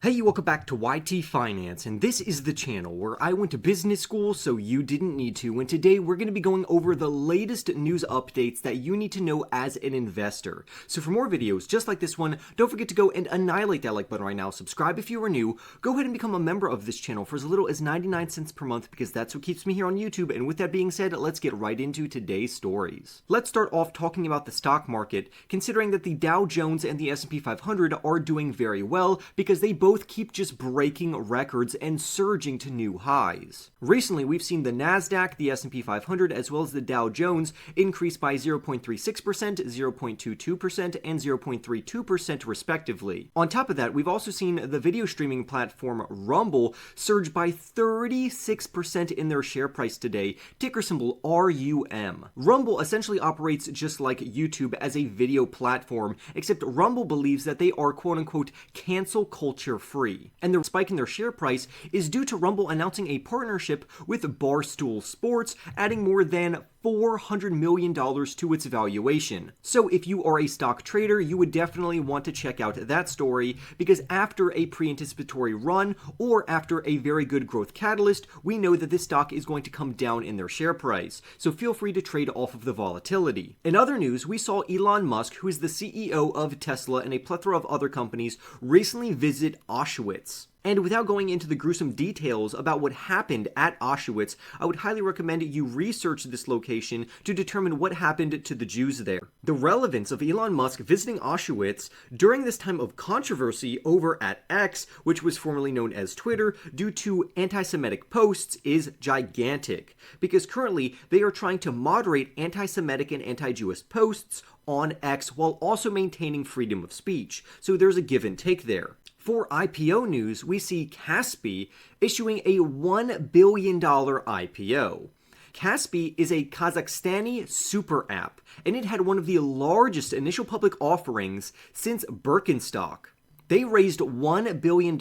Hey, welcome back to YT Finance, and this is the channel where I went to business school so you didn't need to, and today we're going to be going over the latest news updates that you need to know as an investor. So for more videos just like this one, don't forget to go and annihilate that like button right now, subscribe if you are new, go ahead and become a member of this channel for as little as 99 cents per month because that's what keeps me here on YouTube, and with that being said, let's get right into today's stories. Let's start off talking about the stock market, considering that the Dow Jones and the S&P 500 are doing very well because they both keep just breaking records and surging to new highs. Recently, we've seen the Nasdaq, the S&P 500, as well as the Dow Jones increase by 0.36%, 0.22%, and 0.32% respectively. On top of that, we've also seen the video streaming platform Rumble surge by 36% in their share price today, ticker symbol RUM. Rumble essentially operates just like YouTube as a video platform, except Rumble believes that they are quote-unquote cancel culture free. And the spike in their share price is due to Rumble announcing a partnership with Barto Sports, adding more than $400 million to its valuation. So if you are a stock trader, you would definitely want to check out that story because after a pre-anticipatory run or after a very good growth catalyst, we know that this stock is going to come down in their share price. So feel free to trade off of the volatility. In other news, we saw Elon Musk, who is the CEO of Tesla and a plethora of other companies, recently visit Auschwitz. And without going into the gruesome details about what happened at Auschwitz, I would highly recommend you research this location to determine what happened to the Jews there. The relevance of Elon Musk visiting Auschwitz during this time of controversy over at X, which was formerly known as Twitter, due to anti-Semitic posts is gigantic, because currently they are trying to moderate anti-Semitic and anti-Jewish posts on X while also maintaining freedom of speech. So there's a give and take there. For IPO news, we see Kaspi issuing a $1 billion IPO. Kaspi is a Kazakhstani super app, and it had one of the largest initial public offerings since Birkenstock. They raised $1 billion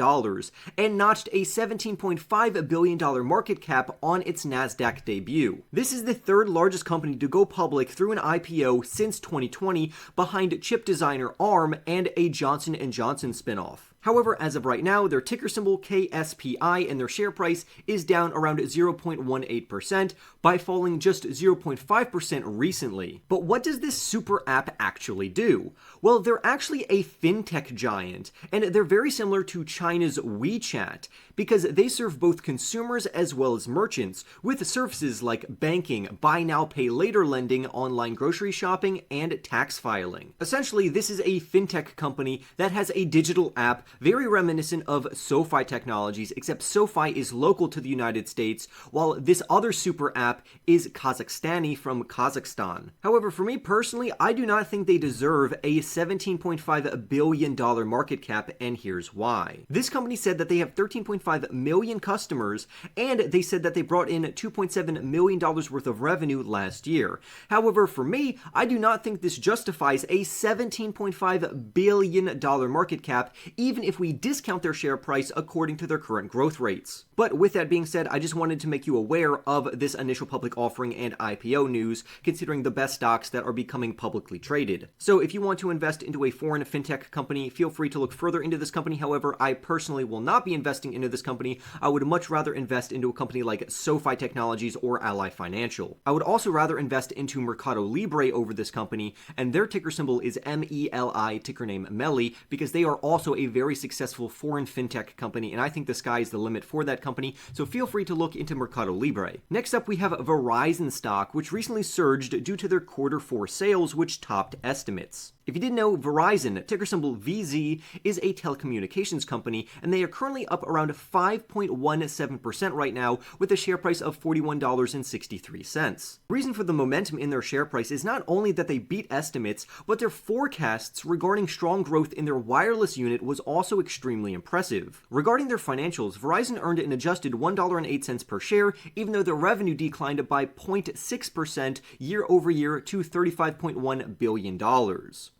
and notched a $17.5 billion market cap on its Nasdaq debut. This is the third largest company to go public through an IPO since 2020, behind chip designer ARM and a Johnson & Johnson spinoff. However, as of right now, their ticker symbol KSPI and their share price is down around 0.18% by falling just 0.5% recently. But what does this super app actually do? Well, they're actually a fintech giant, and they're very similar to China's WeChat because they serve both consumers as well as merchants with services like banking, buy now, pay later lending, online grocery shopping, and tax filing. Essentially, this is a fintech company that has a digital app very reminiscent of SoFi Technologies, except SoFi is local to the United States, while this other super app is Kazakhstani from Kazakhstan. However, for me personally, I do not think they deserve a $17.5 billion market cap, and here's why. This company said that they have 13.5 million customers, and they said that they brought in $2.7 million worth of revenue last year. However, for me, I do not think this justifies a $17.5 billion market cap, even if we discount their share price according to their current growth rates. But with that being said, I just wanted to make you aware of this initial public offering and IPO news, considering the best stocks that are becoming publicly traded. So if you want to invest into a foreign fintech company, feel free to look further into this company. However, I personally will not be investing into this company. I would much rather invest into a company like SoFi Technologies or Ally Financial. I would also rather invest into Mercado Libre over this company, and their ticker symbol is MELI, ticker name MELI, because they are also a very successful foreign fintech company, and I think the sky is the limit for that company, so feel free to look into Mercado Libre. Next up, we have Verizon stock, which recently surged due to their Q4 sales, which topped estimates. If you didn't know, Verizon, ticker symbol VZ, is a telecommunications company, and they are currently up around 5.17% right now with a share price of $41.63. The reason for the momentum in their share price is not only that they beat estimates, but their forecasts regarding strong growth in their wireless unit was also extremely impressive. Regarding their financials, Verizon earned an adjusted $1.08 per share, even though their revenue declined by 0.6% year over year to $35.1 billion.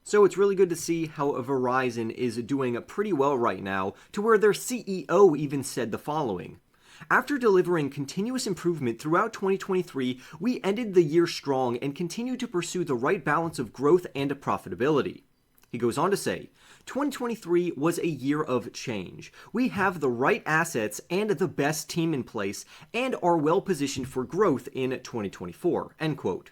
So it's really good to see how Verizon is doing pretty well right now, to where their CEO even said the following: "After delivering continuous improvement throughout 2023, we ended the year strong and continue to pursue the right balance of growth and profitability." He goes on to say, 2023 was a year of change. We have the right assets and the best team in place and are well positioned for growth in 2024, end quote.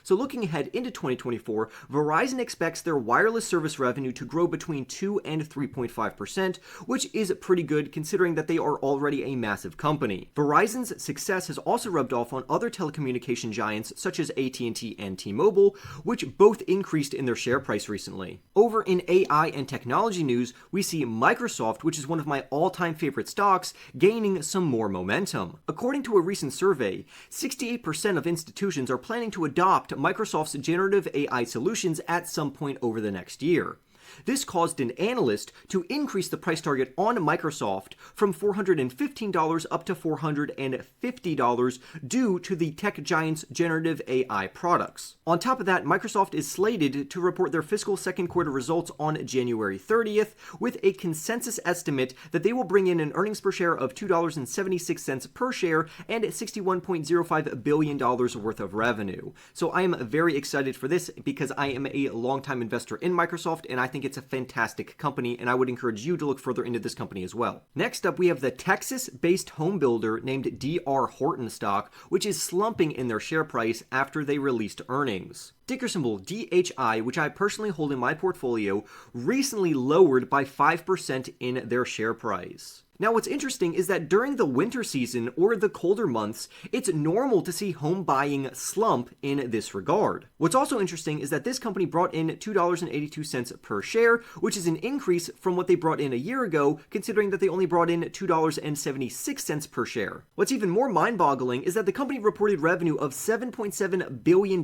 So looking ahead into 2024, Verizon expects their wireless service revenue to grow between 2 and 3.5%, which is pretty good considering that they are already a massive company. Verizon's success has also rubbed off on other telecommunication giants such as AT&T and T-Mobile, which both increased in their share price recently. Over in AI and technology news, we see Microsoft, which is one of my all-time favorite stocks, gaining some more momentum. According to a recent survey, 68% of institutions are planning to adopt Microsoft's generative AI solutions at some point over the next year. This caused an analyst to increase the price target on Microsoft from $415 up to $450 due to the tech giant's generative AI products. On top of that, Microsoft is slated to report their fiscal second quarter results on January 30th with a consensus estimate that they will bring in an earnings per share of $2.76 per share and $61.05 billion worth of revenue. So I am very excited for this because I am a longtime investor in Microsoft and I think it's a fantastic company, and I would encourage you to look further into this company as well. Next up, we have the Texas-based home builder named D.R. Horton stock, which is slumping in their share price after they released earnings. Ticker symbol DHI, which I personally hold in my portfolio, recently lowered by 5% in their share price. Now, what's interesting is that during the winter season or the colder months, it's normal to see home buying slump in this regard. What's also interesting is that this company brought in $2.82 per share, which is an increase from what they brought in a year ago, considering that they only brought in $2.76 per share. What's even more mind-boggling is that the company reported revenue of $7.7 billion,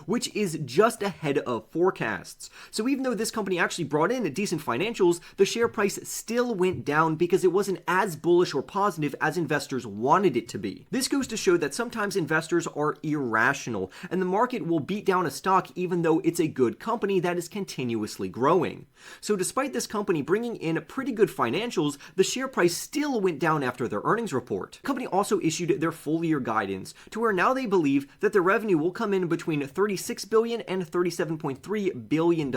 which is just ahead of forecasts. So even though this company actually brought in decent financials, the share price still went down because it wasn't as bullish or positive as investors wanted it to be. This goes to show that sometimes investors are irrational, and the market will beat down a stock even though it's a good company that is continuously growing. So despite this company bringing in pretty good financials, the share price still went down after their earnings report. The company also issued their full year guidance to where now they believe that their revenue will come in between $36 billion and $37.3 billion,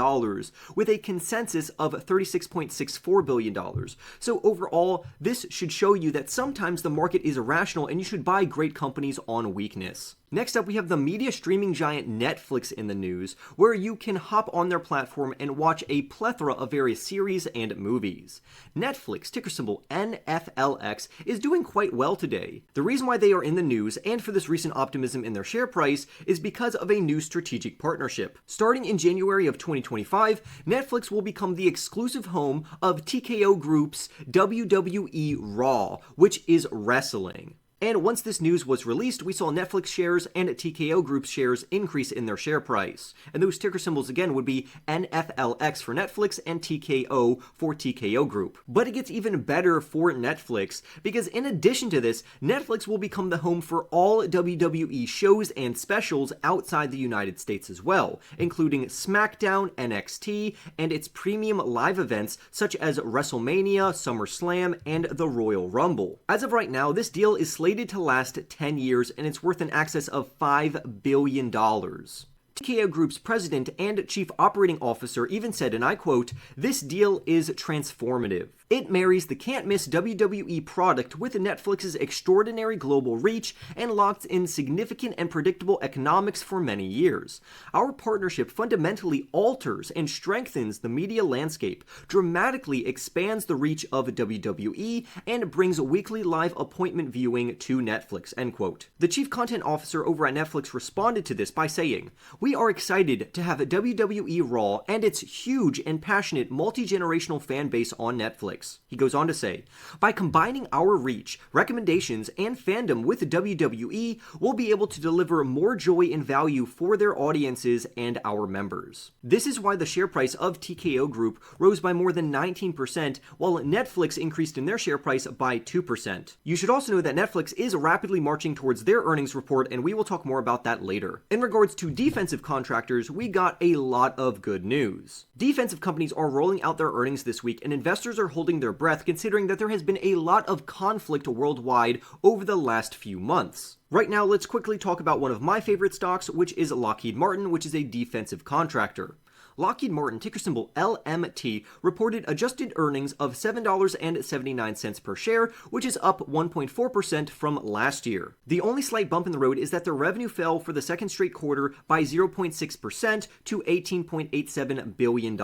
with a consensus of $36.64 billion. So overall, this should show you that sometimes the market is irrational and you should buy great companies on weakness. Next up, we have the media streaming giant Netflix in the news, where you can hop on their platform and watch a plethora of various series and movies. Netflix, ticker symbol NFLX, is doing quite well today. The reason why they are in the news and for this recent optimism in their share price is because of a new strategic partnership. Starting in January of 2025, Netflix will become the exclusive home of TKO Group's WWE Raw, which is wrestling. And once this news was released, we saw Netflix shares and TKO Group's shares increase in their share price. And those ticker symbols again would be NFLX for Netflix and TKO for TKO Group. But it gets even better for Netflix because in addition to this, Netflix will become the home for all WWE shows and specials outside the United States as well, including Smackdown, NXT, and its premium live events such as WrestleMania, SummerSlam, and the Royal Rumble. As of right now, this deal is slated to last 10 years and it's worth an excess of $5 billion. TKO Group's president and chief operating officer even said, and I quote, "This deal is transformative. It marries the can't-miss WWE product with Netflix's extraordinary global reach and locks in significant and predictable economics for many years. Our partnership fundamentally alters and strengthens the media landscape, dramatically expands the reach of WWE, and brings weekly live appointment viewing to Netflix," end quote. The chief content officer over at Netflix responded to this by saying, "We are excited to have WWE Raw and its huge and passionate multi-generational fan base on Netflix." He goes on to say, "By combining our reach, recommendations, and fandom with WWE, we'll be able to deliver more joy and value for their audiences and our members." This is why the share price of TKO Group rose by more than 19%, while Netflix increased in their share price by 2%. You should also know that Netflix is rapidly marching towards their earnings report, and we will talk more about that later. In regards to defensive contractors, we got a lot of good news. Defensive companies are rolling out their earnings this week, and investors are holding their breath considering that there has been a lot of conflict worldwide over the last few months. Right now, let's quickly talk about one of my favorite stocks, which is Lockheed Martin, which is a defensive contractor. Lockheed Martin, ticker symbol LMT, reported adjusted earnings of $7.79 per share, which is up 1.4% from last year. The only slight bump in the road is that their revenue fell for the second straight quarter by 0.6% to $18.87 billion.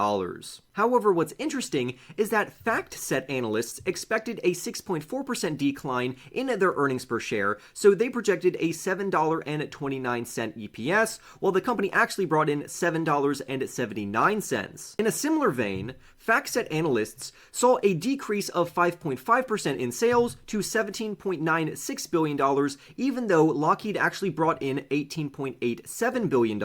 However, what's interesting is that FactSet analysts expected a 6.4% decline in their earnings per share, so they projected a $7.29 EPS, while the company actually brought in $7.79. In a similar vein, FactSet analysts saw a decrease of 5.5% in sales to $17.96 billion, even though Lockheed actually brought in $18.87 billion.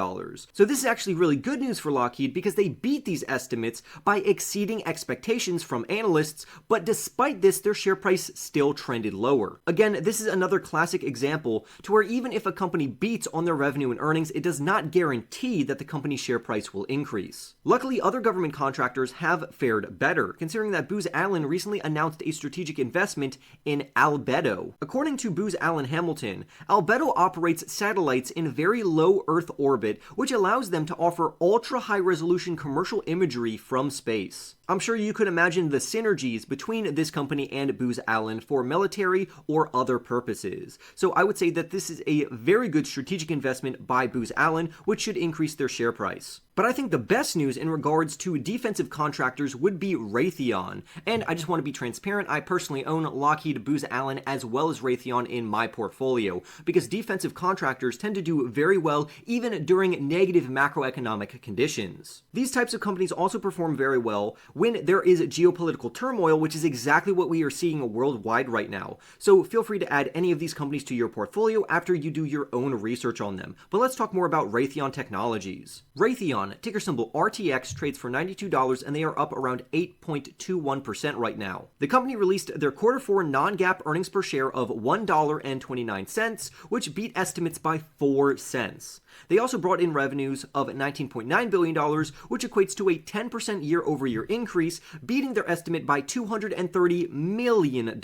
So this is actually really good news for Lockheed because they beat these estimates by exceeding expectations from analysts, but despite this, their share price still trended lower. Again, this is another classic example to where even if a company beats on their revenue and earnings, it does not guarantee that the company's share price will increase. Luckily, other government contractors have fared better, considering that Booz Allen recently announced a strategic investment in Albedo. According to Booz Allen Hamilton, Albedo operates satellites in very low Earth orbit, which allows them to offer ultra-high-resolution commercial imagery from space. I'm sure you could imagine the synergies between this company and Booz Allen for military or other purposes. So I would say that this is a very good strategic investment by Booz Allen, which should increase their share price. But I think the best news in regards to defensive contractors would be Raytheon. And I just want to be transparent, I personally own Lockheed, Booz Allen, as well as Raytheon in my portfolio, because defensive contractors tend to do very well even during negative macroeconomic conditions. These types of companies also perform very well when there is geopolitical turmoil, which is exactly what we are seeing worldwide right now. So feel free to add any of these companies to your portfolio after you do your own research on them. But let's talk more about Raytheon Technologies. Raytheon, ticker symbol RTX, trades for $92 and they are up around 8.21% right now. The company released their quarter 4 non-GAAP earnings per share of $1.29, which beat estimates by 4 cents. They also brought in revenues of $19.9 billion, which equates to a 10% year-over-year increase, beating their estimate by $230 million.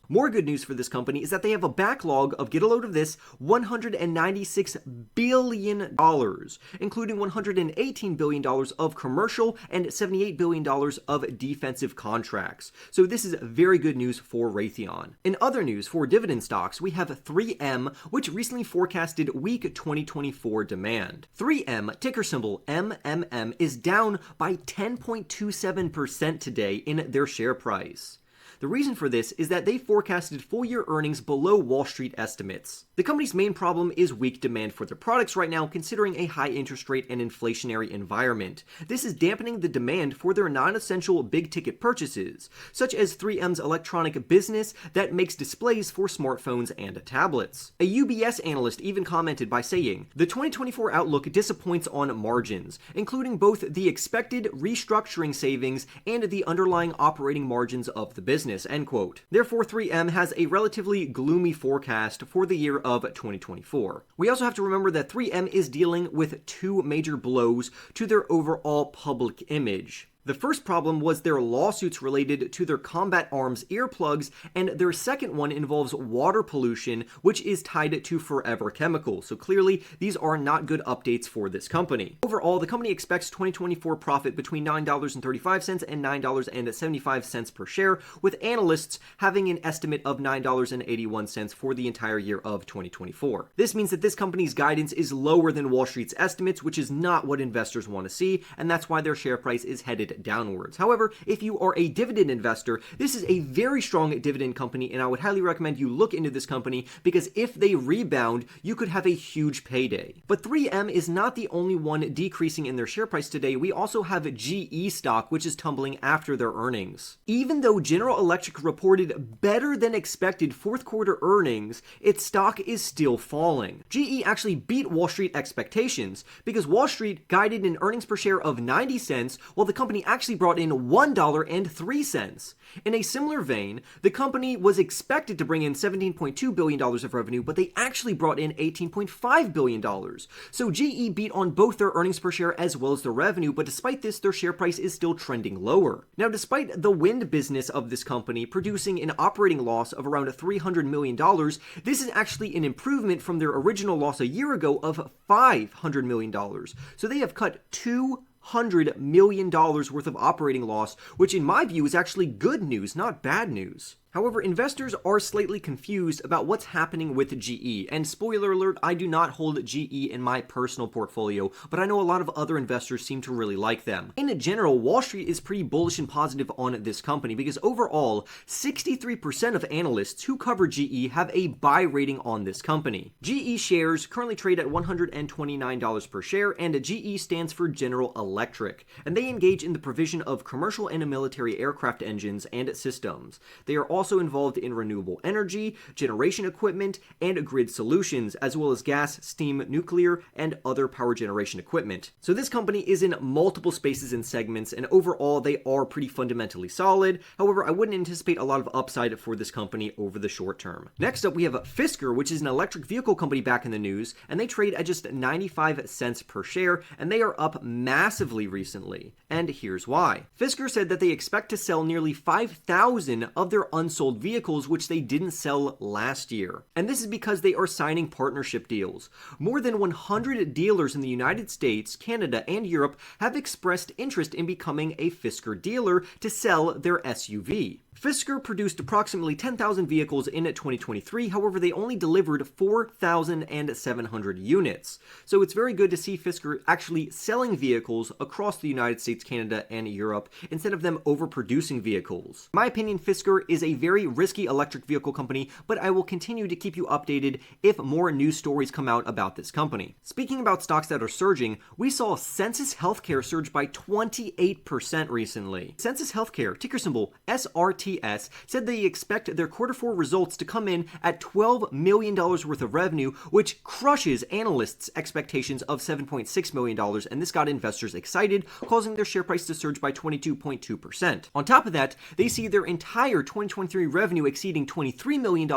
More good news for this company is that they have a backlog of, get a load of this, $196 billion, including $118 billion of commercial and $78 billion of defensive contracts. So this is very good news for Raytheon. In other news, for dividend stocks, we have 3M, which recently forecasted weak 2024 demand. 3M, ticker symbol MMM, is down by 10.27% today in their share price. The reason for this is that they forecasted full-year earnings below Wall Street estimates. The company's main problem is weak demand for their products right now, considering a high interest rate and inflationary environment. This is dampening the demand for their non-essential big-ticket purchases, such as 3M's electronic business that makes displays for smartphones and tablets. A UBS analyst even commented by saying, "The 2024 outlook disappoints on margins, including both the expected restructuring savings and the underlying operating margins of the business." End quote. Therefore, 3M has a relatively gloomy forecast for the year of 2024. We also have to remember that 3M is dealing with 2 major blows to their overall public image. The first problem was their lawsuits related to their combat arms earplugs, and their second one involves water pollution, which is tied to Forever Chemical. So clearly, these are not good updates for this company. Overall, the company expects 2024 profit between $9.35 and $9.75 per share, with analysts having an estimate of $9.81 for the entire year of 2024. This means that this company's guidance is lower than Wall Street's estimates, which is not what investors want to see, and that's why their share price is headed downwards. However, if you are a dividend investor, this is a very strong dividend company, and I would highly recommend you look into this company because if they rebound, you could have a huge payday. But 3M is not the only one decreasing in their share price today. We also have GE stock, which is tumbling after their earnings. Even though General Electric reported better than expected fourth quarter earnings, its stock is still falling. GE actually beat Wall Street expectations because Wall Street guided an earnings per share of 90 cents, while the company actually brought in $1.03. In a similar vein, the company was expected to bring in $17.2 billion of revenue, but they actually brought in $18.5 billion. So GE beat on both their earnings per share as well as their revenue, but despite this, their share price is still trending lower. Now, despite the wind business of this company producing an operating loss of around $300 million, this is actually an improvement from their original loss a year ago of $500 million. So they have cut $200 $200 million worth of operating loss, which in my view is actually good news, not bad news. However, investors are slightly confused about what's happening with GE, and spoiler alert, I do not hold GE in my personal portfolio, but I know a lot of other investors seem to really like them. In general, Wall Street is pretty bullish and positive on this company because overall, 63% of analysts who cover GE have a buy rating on this company. GE shares currently trade at $129 per share, and GE stands for General Electric, and they engage in the provision of commercial and military aircraft engines and systems. They are also involved in renewable energy, generation equipment, and grid solutions, as well as gas, steam, nuclear, and other power generation equipment. So this company is in multiple spaces and segments, and overall they are pretty fundamentally solid. However, I wouldn't anticipate a lot of upside for this company over the short term. Next up, we have Fisker, which is an electric vehicle company back in the news, and they trade at just 95 cents per share, and they are up massively recently. And here's why. Fisker said that they expect to sell nearly 5,000 of their unsold vehicles, which they didn't sell last year. And this is because they are signing partnership deals. More than 100 dealers in the United States, Canada, and Europe have expressed interest in becoming a Fisker dealer to sell their SUV. Fisker produced approximately 10,000 vehicles in 2023, however they only delivered 4,700 units. So it's very good to see Fisker actually selling vehicles across the United States, Canada, and Europe instead of them overproducing vehicles. In my opinion, Fisker is a very risky electric vehicle company, but I will continue to keep you updated if more news stories come out about this company. Speaking about stocks that are surging, we saw Sensus Healthcare surge by 28% recently. Sensus Healthcare, ticker symbol SRT, said they expect their Q4 results to come in at $12 million worth of revenue, which crushes analysts' expectations of $7.6 million, and this got investors excited, causing their share price to surge by 22.2%. On top of that, they see their entire 2023 revenue exceeding $23 million,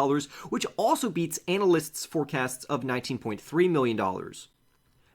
which also beats analysts' forecasts of $19.3 million.